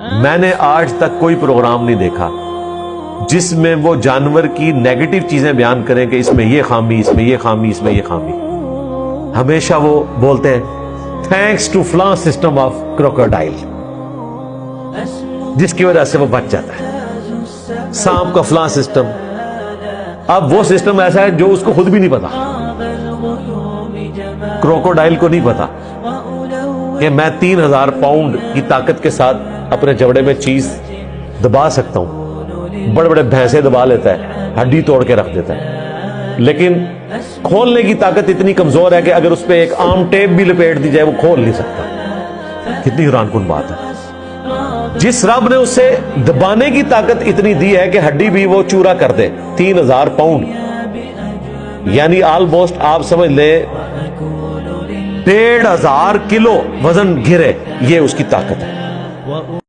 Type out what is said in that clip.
میں نے آج تک کوئی پروگرام نہیں دیکھا جس میں وہ جانور کی نیگیٹو چیزیں بیان کریں کہ اس میں یہ خامی، اس میں یہ خامی، اس میں یہ خامی. ہمیشہ وہ بولتے ہیں تھینکس ٹو فلاں سسٹم آف کروکوڈائل، جس کی وجہ سے وہ بچ جاتا ہے. سانپ کا فلاں سسٹم. اب وہ سسٹم ایسا ہے جو اس کو خود بھی نہیں پتا، کروکوڈائل کو نہیں پتا کہ میں 3000 پاؤنڈ کی طاقت کے ساتھ اپنے جبڑے میں چیز دبا سکتا ہوں. بڑے بڑے بھینسے دبا لیتا ہے، ہڈی توڑ کے رکھ دیتا ہے، لیکن کھولنے کی طاقت اتنی کمزور ہے کہ اگر اس پہ ایک عام ٹیپ بھی لپیٹ دی جائے وہ کھول نہیں سکتا. کتنی حیران کن بات ہے. جس رب نے اسے دبانے کی طاقت اتنی دی ہے کہ ہڈی بھی وہ چورا کر دے. 3000 پاؤنڈ یعنی آلموسٹ آپ سمجھ لیں 1500 کلو وزن گرے، یہ اس کی طاقت ہے.